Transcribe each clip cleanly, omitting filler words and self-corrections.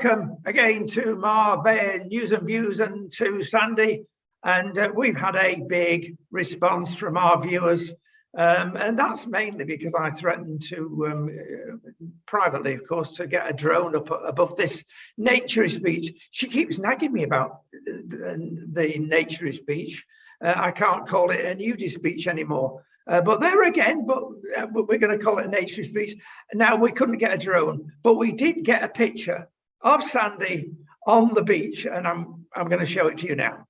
welcome again to MARBELLA News and Views and to Sandy. And we've had a big response from our viewers. And that's mainly because I threatened to, privately, of course, to get a drone up above this naturist beach. She keeps nagging me about the naturist beach. I can't call it a nudist beach anymore. But there again, we're going to call it a naturist beach. Now, we couldn't get a drone, but we did get a picture of Sandy on the beach, and I'm going to show it to you now.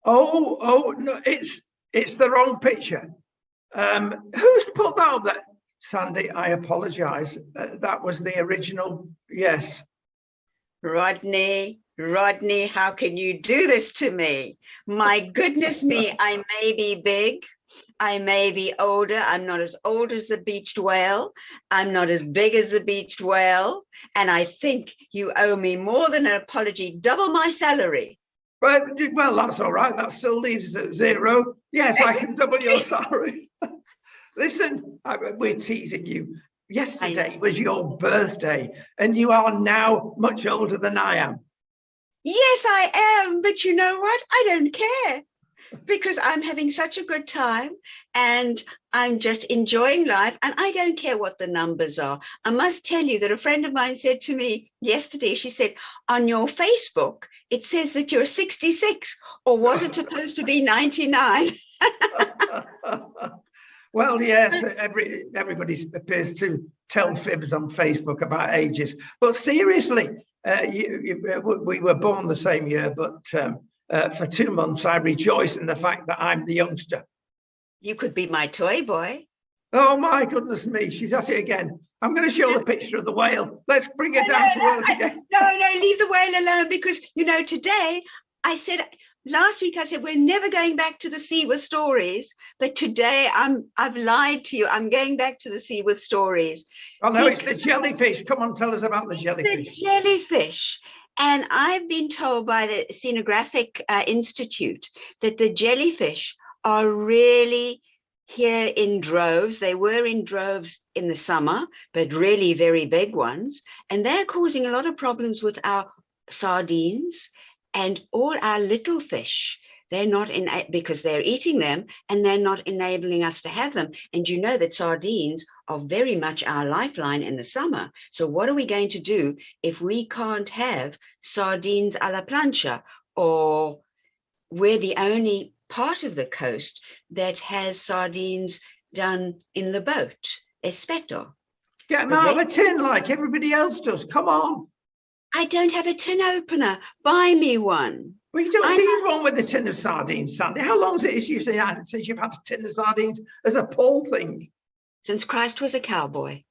Oh no, it's the wrong picture. Who's put that up there? Sandy, I apologize. That was the original. Yes. Rodney, how can you do this to me? My goodness me, I may be big, I may be older. I'm not as old as the beached whale. I'm not as big as the beached whale. And I think you owe me more than an apology, double my salary. Well, that's all right. That still leaves us at zero. Yes, I can double your salary. Listen, we're teasing you. Yesterday was your birthday, and you are now much older than I am. Yes, I am. But you know what? I don't care, because I'm having such a good time and I'm just enjoying life, and I don't care what the numbers are. I must tell you that a friend of mine said to me yesterday, she said, on your Facebook, it says that you're 66, or was it supposed to be 99? Well, yes, everybody appears to tell fibs on Facebook about ages. But seriously, we were born the same year, but for 2 months, I rejoice in the fact that I'm the youngster. You could be my toy boy. Oh, my goodness me. She's at it again. I'm going to show the picture of the whale. Let's bring her down to earth again. No, leave the whale alone, because, you know, today I said... Last week I said we're never going back to the sea with stories, but today I've lied to you. I'm going back to the sea with stories. Oh no, it's the jellyfish. Come on, tell us about the jellyfish. The jellyfish. And I've been told by the Oceanographic Institute that the jellyfish are really here in droves. They were in droves in the summer, but really very big ones. And they're causing a lot of problems with our sardines and all our little fish. They're not because they're eating them, and they're not enabling us to have them. And you know that sardines are very much our lifeline in the summer. So what are we going to do if we can't have sardines a la plancha, or we're the only part of the coast that has sardines done in the boat, espeto? Get them out of a tin like everybody else does. Come on. I don't have a tin opener. Buy me one. Well, you don't need one with a tin of sardines, Sandy. How long is it since you've had a tin of sardines as a pole thing? Since Christ was a cowboy,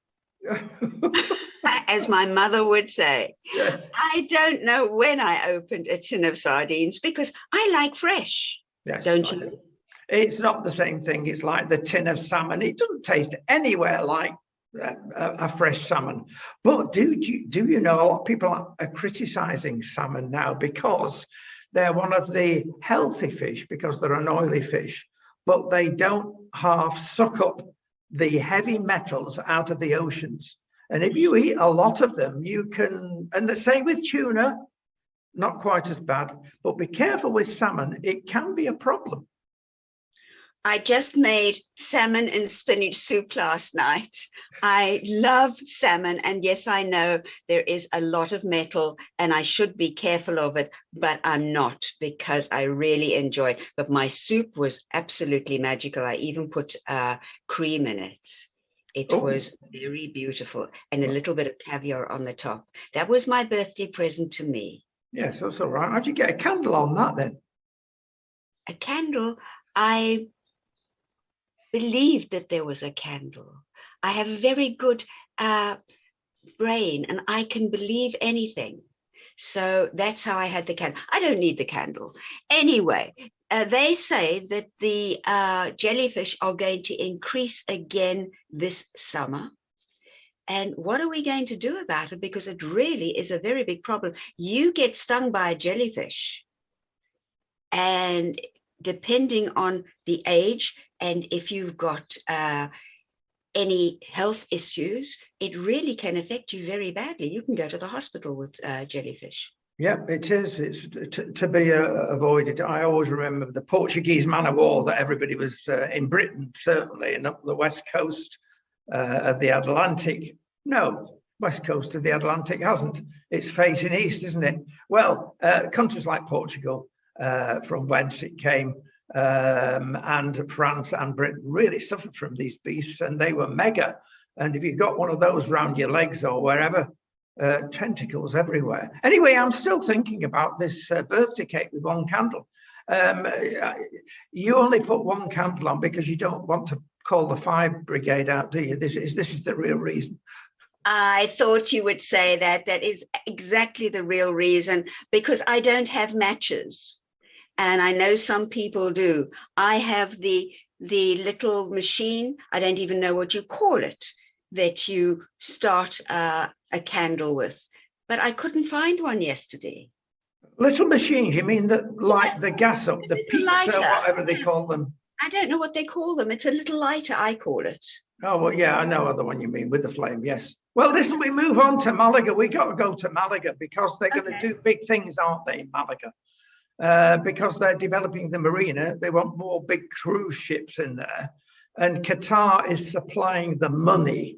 as my mother would say. Yes. I don't know when I opened a tin of sardines, because I like fresh. Yes, don't you? It's not the same thing. It's like the tin of salmon. It doesn't taste anywhere like a fresh salmon. But do you know, a lot of people are criticizing salmon now because they're one of the healthy fish, because they're an oily fish, but they don't half suck up the heavy metals out of the oceans. And if you eat a lot of them, you can, and the same with tuna, not quite as bad, but be careful with salmon. It can be a problem. I just made salmon and spinach soup last night. I love salmon, and yes, I know there is a lot of metal and I should be careful of it, but I'm not, because I really enjoy it. But my soup was absolutely magical. I even put cream in it. It was very beautiful, and a little bit of caviar on the top. That was my birthday present to me. Yes, that's all right. How'd you get a candle on that then? A candle? I believed that there was a candle. I have a very good brain, and I can believe anything. So that's how I had the candle. I don't need the candle. Anyway, they say that the jellyfish are going to increase again this summer. And what are we going to do about it? Because it really is a very big problem. You get stung by a jellyfish, and depending on the age, and if you've got any health issues, it really can affect you very badly. You can go to the hospital with jellyfish. Yeah, it is. It's to be avoided. I always remember the Portuguese man of war that everybody was in Britain, certainly, and up the west coast of the Atlantic. No, west coast of the Atlantic hasn't. It's facing east, isn't it? Well, countries like Portugal, from whence it came, and France and Britain really suffered from these beasts, and they were mega. And if you got one of those round your legs or wherever, tentacles everywhere. Anyway, I'm still thinking about this birthday cake with one candle. You only put one candle on because you don't want to call the fire brigade out, do you? This is the real reason. I thought you would say that. That is exactly the real reason, because I don't have matches. And I know some people do. I have the little machine, I don't even know what you call it, that you start a candle with, but I couldn't find one yesterday. Little machines, you mean that light the gas up, the pizza, whatever they call them? I don't know what they call them. It's a little lighter, I call it. Oh, well, yeah, I know the one you mean, with the flame, yes. Well, listen, we move on to Malaga. We got to go to Malaga because they're going to do big things, aren't they, in Malaga? Because they're developing the marina. They want more big cruise ships in there. And Qatar is supplying the money.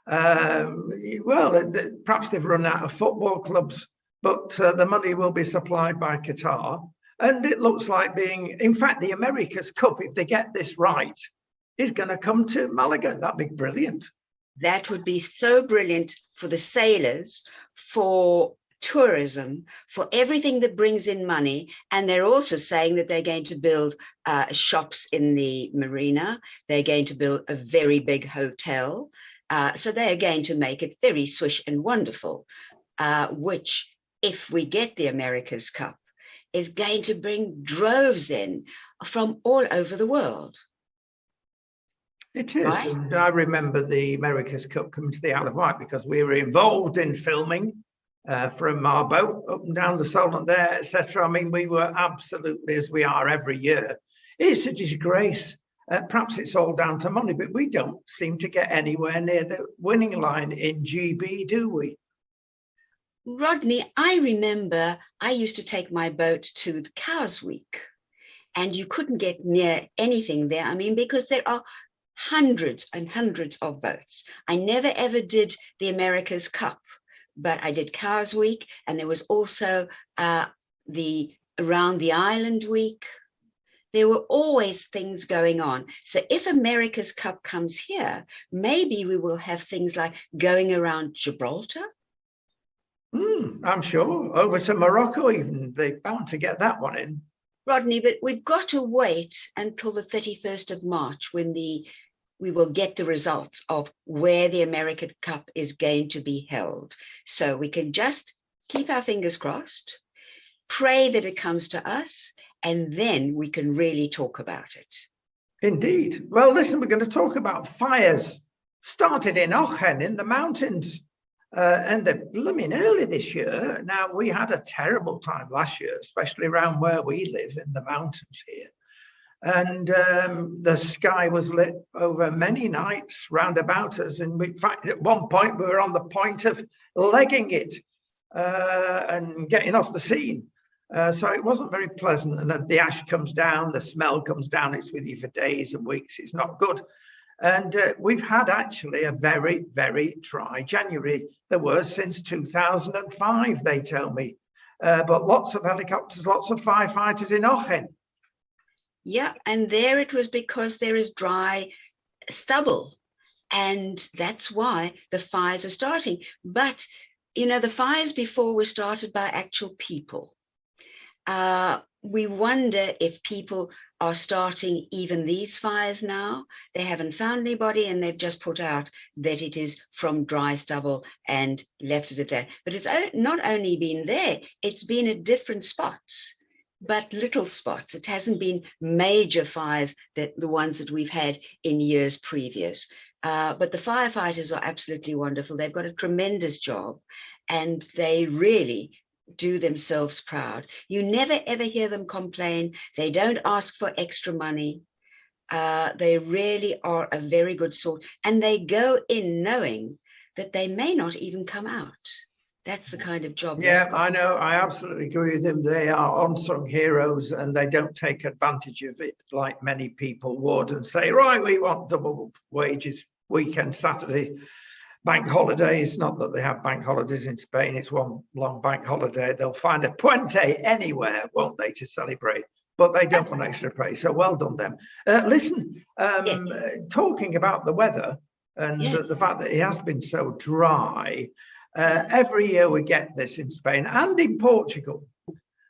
Well, perhaps they've run out of football clubs, but the money will be supplied by Qatar. And it looks like in fact, the America's Cup, if they get this right, is going to come to Malaga. That'd be brilliant. That would be so brilliant for the sailors, for tourism, for everything that brings in money. And they're also saying that they're going to build shops in the marina. They're going to build a very big hotel. So they are going to make it very swish and wonderful, which, if we get the America's Cup, is going to bring droves in from all over the world. It is. Right? And I remember the America's Cup coming to the Isle of Wight because we were involved in filming from our boat up and down the Solent there, etc. I mean, we were absolutely, as we are every year. It's a disgrace. Perhaps it's all down to money, but we don't seem to get anywhere near the winning line in GB, do we? Rodney, I remember I used to take my boat to the Cows Week, and you couldn't get near anything there. I mean, because there are hundreds and hundreds of boats. I never ever did the America's Cup, but I did Cows Week, and there was also the Around the Island Week. There were always things going on. So if America's Cup comes here, maybe we will have things like going around Gibraltar. I'm sure. Over to Morocco even. They're bound to get that one in. Rodney, but we've got to wait until the 31st of March when we will get the results of where the American Cup is going to be held. So we can just keep our fingers crossed, pray that it comes to us, and then we can really talk about it. Indeed. Well, listen, we're going to talk about fires. Started in Ochen in the mountains, and they're blooming early this year. Now, we had a terrible time last year, especially around where we live in the mountains here. And the sky was lit over many nights round about us. And in fact, at one point, we were on the point of legging it and getting off the scene. So it wasn't very pleasant. And the ash comes down, the smell comes down, it's with you for days and weeks. It's not good. And we've had actually a very, very dry January. There was since 2005, they tell me. But lots of helicopters, lots of firefighters in Ochen. Yeah, and there it was because there is dry stubble. And that's why the fires are starting. But, you know, the fires before were started by actual people. We wonder if people are starting even these fires now. They haven't found anybody and they've just put out that it is from dry stubble and left it at that. But it's not only been there, it's been at different spots, but little spots. It hasn't been major fires, that the ones that we've had in years previous. But the firefighters are absolutely wonderful. They've got a tremendous job and they really do themselves proud. You never ever hear them complain. They don't ask for extra money. They really are a very good sort, and they go in knowing that they may not even come out. That's the kind of job. Yeah, I know. I absolutely agree with him. They are unsung heroes, and they don't take advantage of it like many people would and say, right, we want double wages, weekend, Saturday, bank holidays. Not that they have bank holidays in Spain. It's one long bank holiday. They'll find a puente anywhere, won't they, to celebrate? But they don't want extra pay. So well done them. Listen, talking about the weather and the fact that it has been so dry, every year we get this in Spain and in Portugal.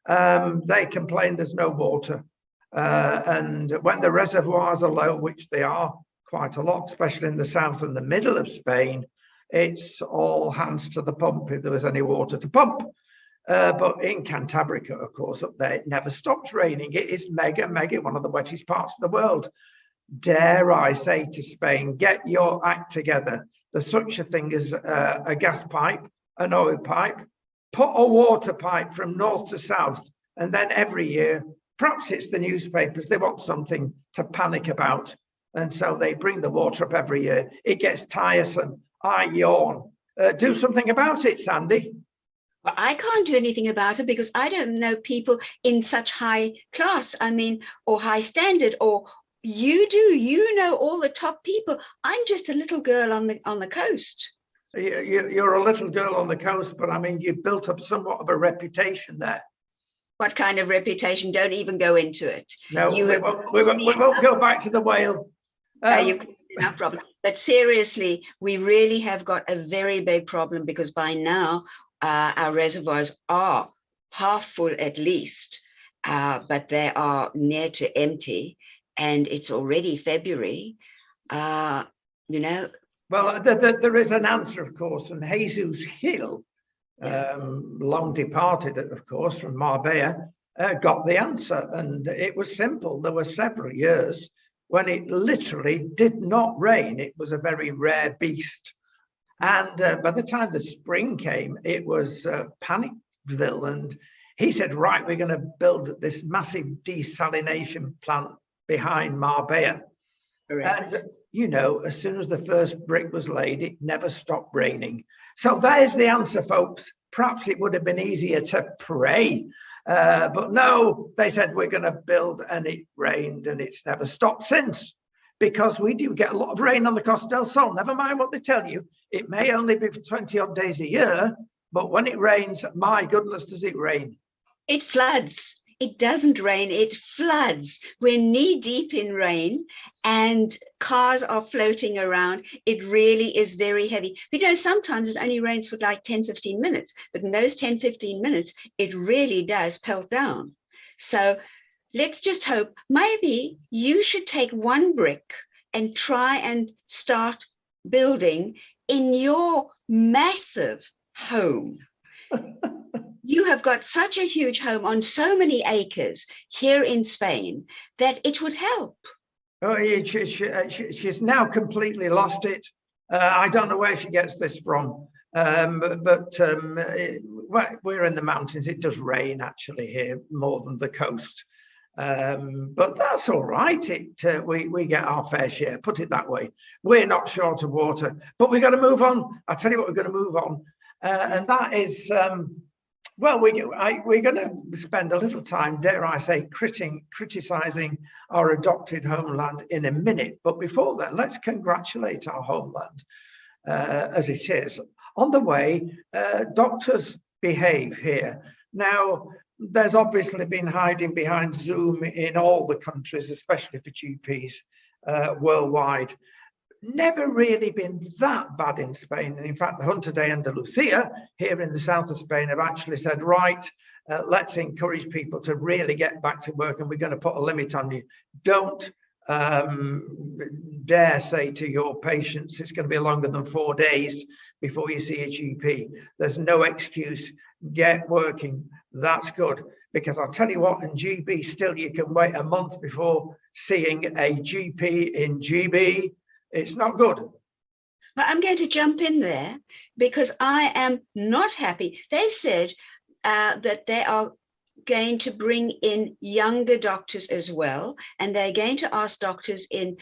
They complain there's no water. And when the reservoirs are low, which they are quite a lot, especially in the south and the middle of Spain, it's all hands to the pump if there was any water to pump. But in Cantabrica, of course, up there, it never stops raining. It is mega, one of the wettest parts of the world. Dare I say to Spain, get your act together. There's such a thing as a gas pipe, an oil pipe, put a water pipe from north to south, and then every year, perhaps it's the newspapers, they want something to panic about, and so they bring the water up every year. It gets tiresome. I yawn. Do something about it, Sandy. Well, I can't do anything about it because I don't know people in such high class, or high standard, or you do. You know all the top people. I'm just a little girl on the coast. You're a little girl on the coast, but you've built up somewhat of a reputation there. What kind of reputation? Don't even go into it. No, we won't go back to the whale. No problem. But seriously, we really have got a very big problem because by now our reservoirs are half full at least, but they are near to empty, and it's already February. Well, there is an answer, of course, and Jesus Hill, long departed, of course, from Marbella, got the answer, and it was simple. There were several years when it literally did not rain. It was a very rare beast. And by the time the spring came, it was Panicville. And he said, right, we're going to build this massive desalination plant behind Marbella. Correct. And, as soon as the first brick was laid, it never stopped raining. So there's the answer, folks. Perhaps it would have been easier to pray. But no, they said we're going to build, and it rained, and it's never stopped since, because we do get a lot of rain on the Costa del Sol. Never mind what they tell you. It may only be for 20 odd days a year, but when it rains, my goodness, does it rain. It floods. It doesn't rain, it floods. We're knee deep in rain and cars are floating around. It really is very heavy. Sometimes it only rains for like 10, 15 minutes, but in those 10, 15 minutes, it really does pelt down. So let's just hope. Maybe you should take one brick and try and start building in your massive home. You have got such a huge home on so many acres here in Spain that it would help. Oh, she's now completely lost it. I don't know where she gets this from, but we're in the mountains. It does rain actually here more than the coast, but that's all right. We get our fair share. Put it that way. We're not short of water, but we're going to move on. I tell you what, we're going to move on, and that is. Well, we're going to spend a little time, dare I say, criticising our adopted homeland in a minute. But before then, let's congratulate our homeland as it is. On the way, doctors behave here. Now, there's obviously been hiding behind Zoom in all the countries, especially for GPs worldwide. Never really been that bad in Spain. And in fact, the Junta de Andalucía here in the south of Spain have actually said, right, let's encourage people to really get back to work, and we're going to put a limit on you. Don't dare say to your patients it's going to be longer than 4 days before you see a GP. There's no excuse. Get working. That's good. Because I'll tell you what, in GB, still you can wait a month before seeing a GP in GB. It's not good. But I'm going to jump in there because I am not happy. They've said that they are going to bring in younger doctors as well, and they're going to ask doctors in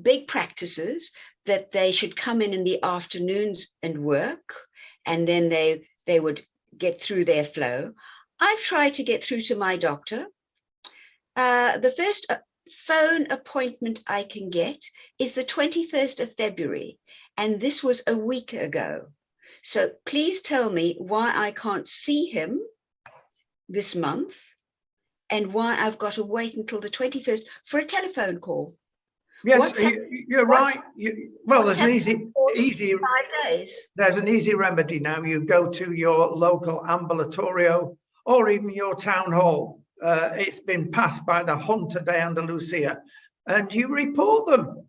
big practices that they should come in the afternoons and work, and then they would get through their flow. I've tried to get through to my doctor. The first phone appointment I can get is the 21st of February, and this was a week ago. So please tell me why I can't see him this month and why I've got to wait until the 21st for a telephone call. Yes, you're right. Well, there's an easy 5 days. There's an easy remedy now. You go to your local ambulatorio or even your town hall. It's been passed by the Junta de Andalucía, and you report them.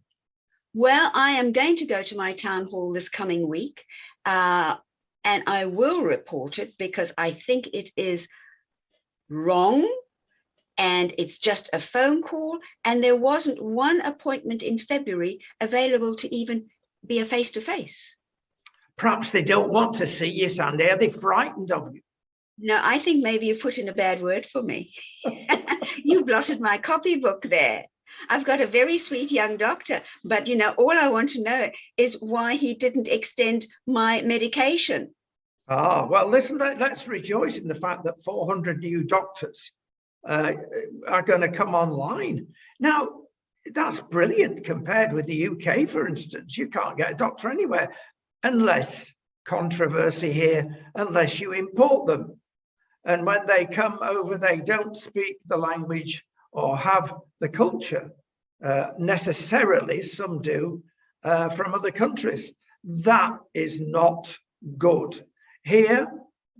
Well, I am going to go to my town hall this coming week, and I will report it because I think it is wrong, and it's just a phone call, and there wasn't one appointment in February available to even be a face-to-face. Perhaps they don't want to see you, Sandy. Are they frightened of you? No, I think maybe you've put in a bad word for me. You blotted my copybook there. I've got a very sweet young doctor, but you know, all I want to know is why he didn't extend my medication. Ah, well, listen, let's rejoice in the fact that 400 new doctors are going to come online. Now, that's brilliant compared with the UK, for instance. You can't get a doctor anywhere unless, controversy here, unless you import them. And when they come over, they don't speak the language or have the culture necessarily, some do, from other countries. That is not good. Here,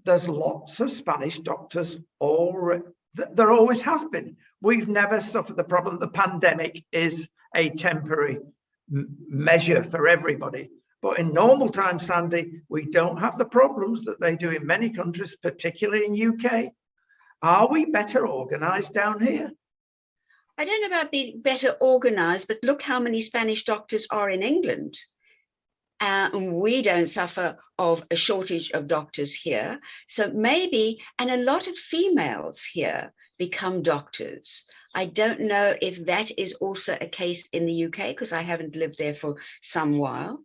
there's lots of Spanish doctors already. There always has been. We've never suffered the problem. The pandemic is a temporary measure for everybody. But in normal times, Sandy, we don't have the problems that they do in many countries, particularly in UK. Are we better organized down here? I don't know about being better organized, but look how many Spanish doctors are in England. And we don't suffer of a shortage of doctors here. So maybe, and a lot of females here become doctors. I don't know if that is also a case in the UK, because I haven't lived there for some while.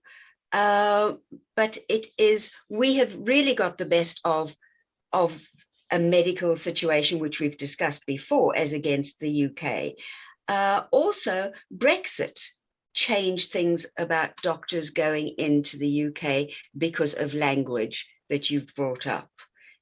But it is, we have really got the best of a medical situation, which we've discussed before, as against the UK. Also, Brexit changed things about doctors going into the UK because of language that you've brought up.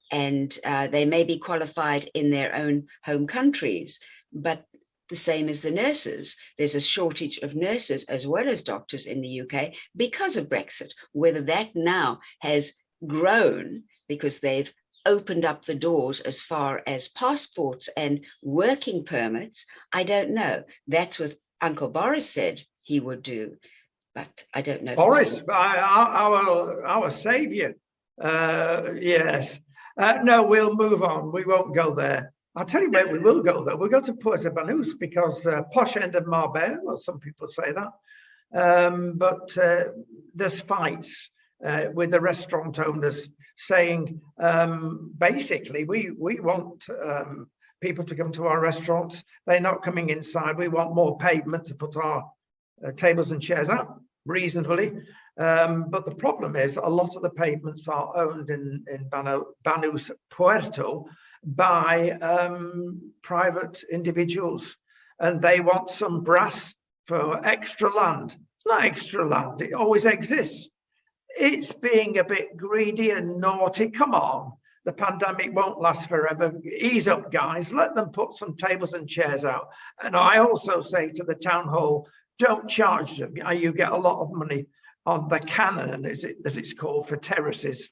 And they may be qualified in their own home countries, but the same as the nurses. There's a shortage of nurses as well as doctors in the UK because of Brexit. Whether that now has grown because they've opened up the doors as far as passports and working permits, I don't know. That's what Uncle Boris said he would do, but I don't know. Boris, our saviour. Yes. No, we'll move on. We won't go there. I'll tell you where we will go, though. We'll go to Puerto Banús because posh end of Marbella, well, some people say that. But there's fights with the restaurant owners saying, basically, we want people to come to our restaurants. They're not coming inside. We want more pavement to put our tables and chairs up reasonably. But the problem is a lot of the pavements are owned in Banús, Puerto, by private individuals, and they want some brass for extra land. It's not extra land, it always exists. It's being a bit greedy and naughty. Come on, the pandemic won't last forever. Ease up, guys. Let them put some tables and chairs out. And I also say to the town hall, don't charge them. You get a lot of money on the canon, as it's called, for terraces.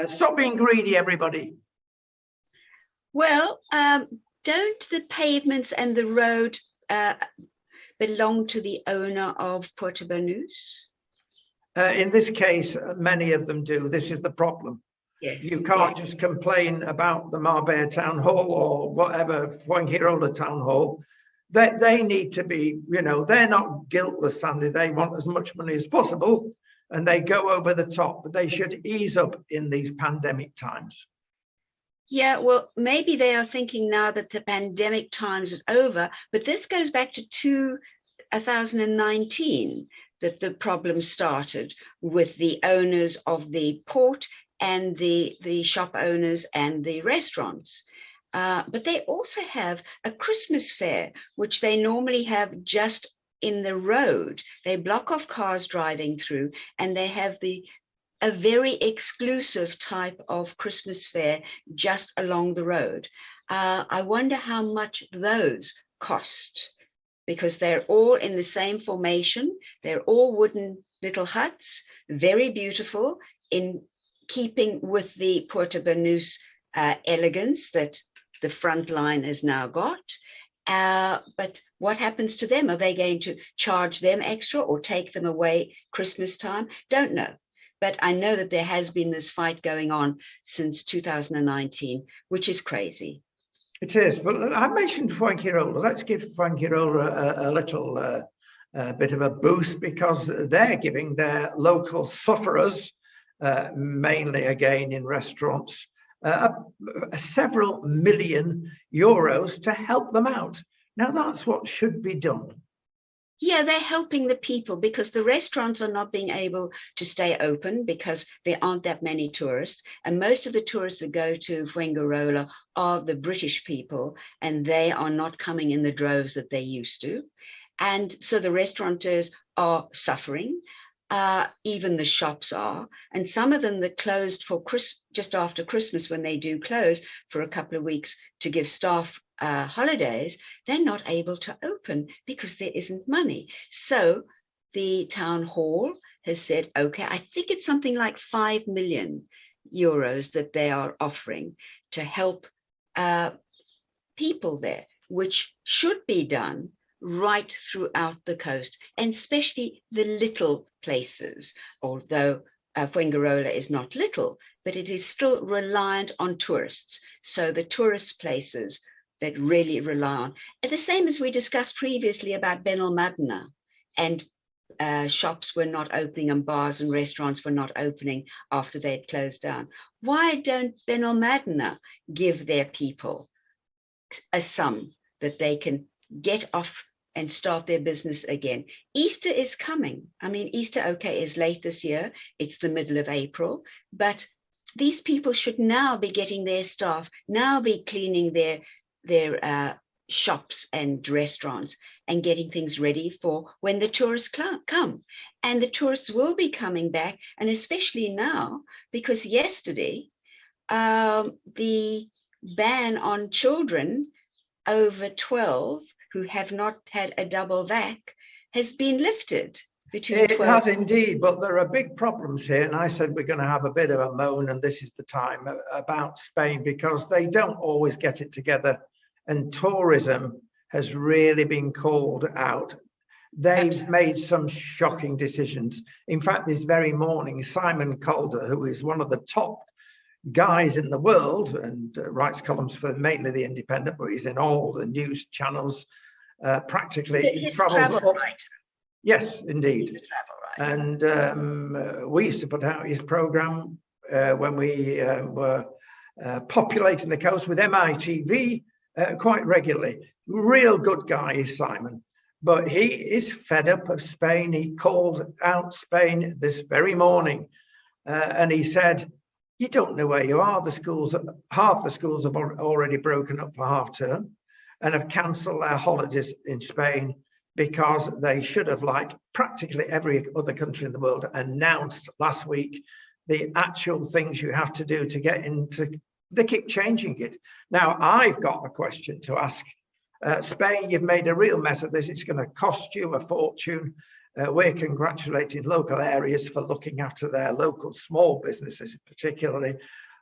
Stop being greedy, everybody. Well, don't the pavements and the road belong to the owner of Puerto Banús? In this case, many of them do. This is the problem. Yes. You can't just complain about the Marbella Town Hall or whatever, Fuengirola Town Hall. They need to be, they're not guiltless, Sandy. They want as much money as possible and they go over the top, but they should ease up in these pandemic times. Yeah, well, maybe they are thinking now that the pandemic times is over, but this goes back to 2019 that the problem started with the owners of the port and the shop owners and the restaurants. But they also have a Christmas fair, which they normally have just in the road. They block off cars driving through, and they have a very exclusive type of Christmas fair just along the road. I wonder how much those cost, because they're all in the same formation. They're all wooden little huts, very beautiful, in keeping with the Puerto Banús elegance that the front line has now got. But what happens to them? Are they going to charge them extra or take them away Christmas time? Don't know. But I know that there has been this fight going on since 2019, which is crazy. It is. But I mentioned Fuengirola. Let's give Fuengirola a little bit of a boost, because they're giving their local sufferers, mainly again in restaurants, several million euros to help them out. Now, that's what should be done. Yeah, they're helping the people, because the restaurants are not being able to stay open because there aren't that many tourists. And most of the tourists that go to Fuengirola are the British people, and they are not coming in the droves that they used to. And so the restaurateurs are suffering. Even the shops are. And some of them that closed for just after Christmas, when they do close for a couple of weeks to give staff holidays, they're not able to open because there isn't money. So the town hall has said, okay, I think it's something like 5 million euros that they are offering to help people there, which should be done right throughout the coast, and especially the little places, although Fuengirola is not little, but it is still reliant on tourists. So the tourist places that really rely on, and the same as we discussed previously about Benalmádena, and shops were not opening and bars and restaurants were not opening after they'd closed down. Why don't Benalmádena give their people a sum that they can get off and start their business again? Easter is coming. I mean, Easter, okay, is late this year. It's the middle of April, but these people should now be getting their staff, now be cleaning their shops and restaurants and getting things ready for when the tourists come. And the tourists will be coming back, and especially now, because yesterday, the ban on children over 12 who have not had a double vac has been lifted. It has indeed, but there are big problems here. And I said we're going to have a bit of a moan, and this is the time, about Spain, because they don't always get it together. And tourism has really been called out. They've made some shocking decisions. In fact, this very morning, Simon Calder, who is one of the top guys in the world and writes columns for mainly The Independent, but he's in all the news channels, practically. He travels up. Yes, indeed. And we used to put out his program when we were populating the coast with MITV quite regularly. Real good guy is Simon, but he is fed up of Spain. He called out Spain this very morning, and he said, you don't know where you are. The schools, half the schools have already broken up for half term and have cancelled their holidays in Spain, because they should have, like practically every other country in the world, announced last week the actual things you have to do to get into. They keep changing it. Now, I've got a question to ask. Spain, you've made a real mess of this. It's going to cost you a fortune. We're congratulating local areas for looking after their local small businesses particularly,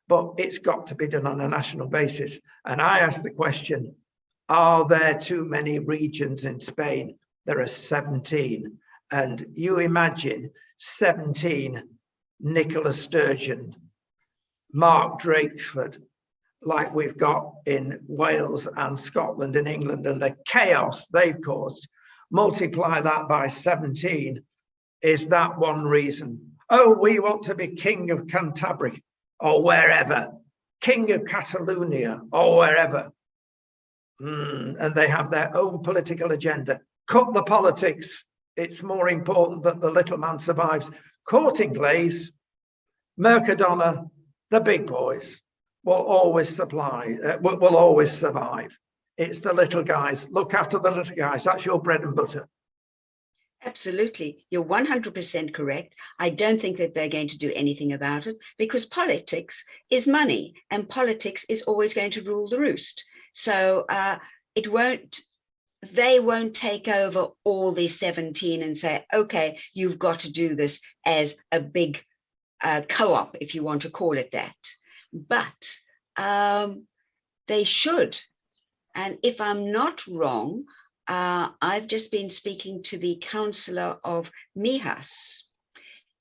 but it's got to be done on a national basis. And I ask the question, are there too many regions in Spain? There are 17. And you imagine 17 Nicola Sturgeon, Mark Drakeford, like we've got in Wales and Scotland and England, and the chaos they've caused. Multiply that by 17. Is that one reason? Oh, we want to be king of Canterbury or wherever. king of Catalonia or wherever. And they have their own political agenda. Cut the politics. It's more important that the little man survives. Courting Glaze, Mercadona, the big boys will always will always survive. It's the little guys. Look after the little guys. That's your bread and butter. Absolutely. You're 100% correct. I don't think that they're going to do anything about it, because politics is money and politics is always going to rule the roost. So they won't take over all these 17 and say, okay, you've got to do this as a big co-op, if you want to call it that. But they should. And if I'm not wrong, I've just been speaking to the councillor of Mijas,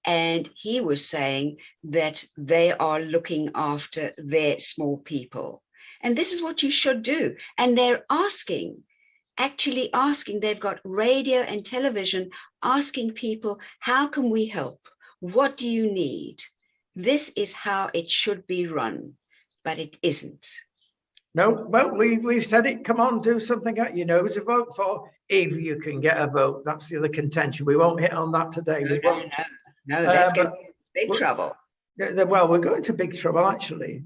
and he was saying that they are looking after their small people. And this is what you should do. And they're actually asking, they've got radio and television asking people, how can we help? What do you need? This is how it should be run, but it isn't. No, well, we've said it. Come on, do something. You know who to vote for if you can get a vote. That's the other contention. We won't hit on that today. We won't. No, that's going to be big trouble. Well, we're going to big trouble, actually,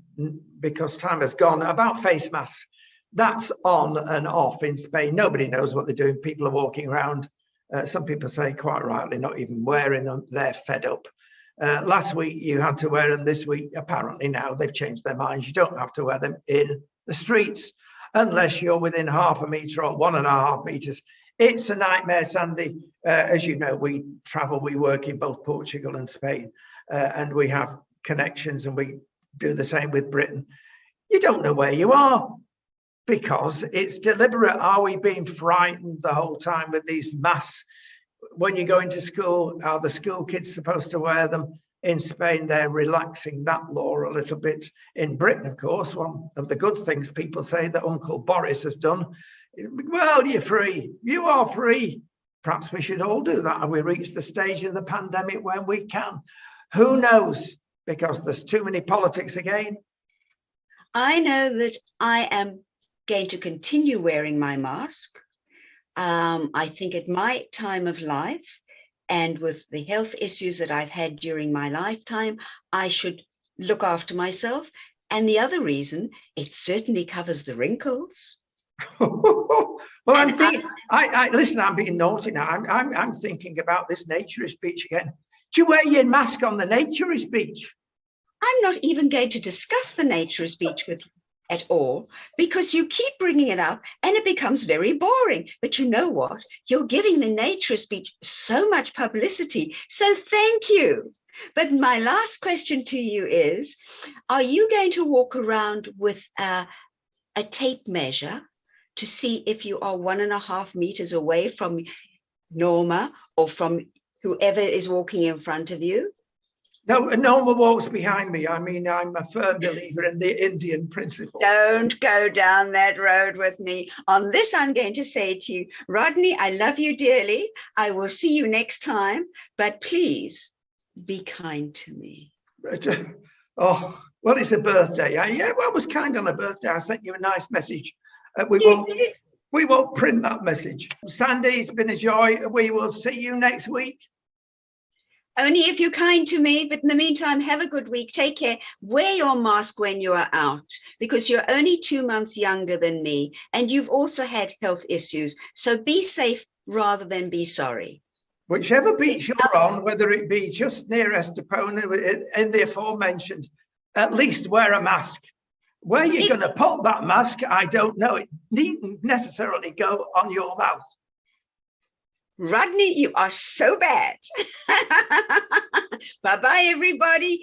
because time has gone. About face masks, that's on and off in Spain. Nobody knows what they're doing. People are walking around. Some people say, quite rightly, not even wearing them. They're fed up. Last week, you had to wear them. This week, apparently now, they've changed their minds. You don't have to wear them in the streets unless you're within half a metre or 1.5 metres. It's a nightmare, Sandy. As you know, we travel, we work in both Portugal and Spain, and we have connections, and we do the same with Britain. You don't know where you are because it's deliberate. Are we being frightened the whole time with these masks? When you go into school, are the school kids supposed to wear them? In Spain, they're relaxing that law a little bit. In Britain, of course, one of the good things people say that Uncle Boris has done, well, you're free. You are free. Perhaps we should all do that. And we reach the stage of the pandemic when we can. Who knows? Because there's too many politics again. I know that I am going to continue wearing my mask. I think at my time of life, and with the health issues that I've had during my lifetime, I should look after myself. And the other reason, it certainly covers the wrinkles. Well, I'm thinking, listen, I'm being naughty now. I'm thinking about this naturist beach again. Do you wear your mask on the naturist beach? I'm not even going to discuss the naturist beach with you at all, because you keep bringing it up and it becomes very boring. But you know what? You're giving the naturist beach so much publicity. So thank you. But my last question to you is, are you going to walk around with a tape measure to see if you are 1.5 meters away from Norma or from whoever is walking in front of you? No, Norma walks behind me. I mean, I'm a firm believer in the Indian principle. Don't go down that road with me. On this, I'm going to say to you, Rodney, I love you dearly. I will see you next time, but please be kind to me. Oh, well, it's a birthday. Yeah, well, I was kind on a birthday. I sent you a nice message. We won't print that message. Sandy, it's been a joy. We will see you next week. Only if you're kind to me, but in the meantime, have a good week. Take care. Wear your mask when you are out, because you're only 2 months younger than me, and you've also had health issues. So be safe rather than be sorry. Whichever beach you're on, whether it be just near Estepona, in the aforementioned, at least wear a mask. Where you're going to put that mask, I don't know. It needn't necessarily go on your mouth. Rodney, you are so bad. Bye-bye, everybody.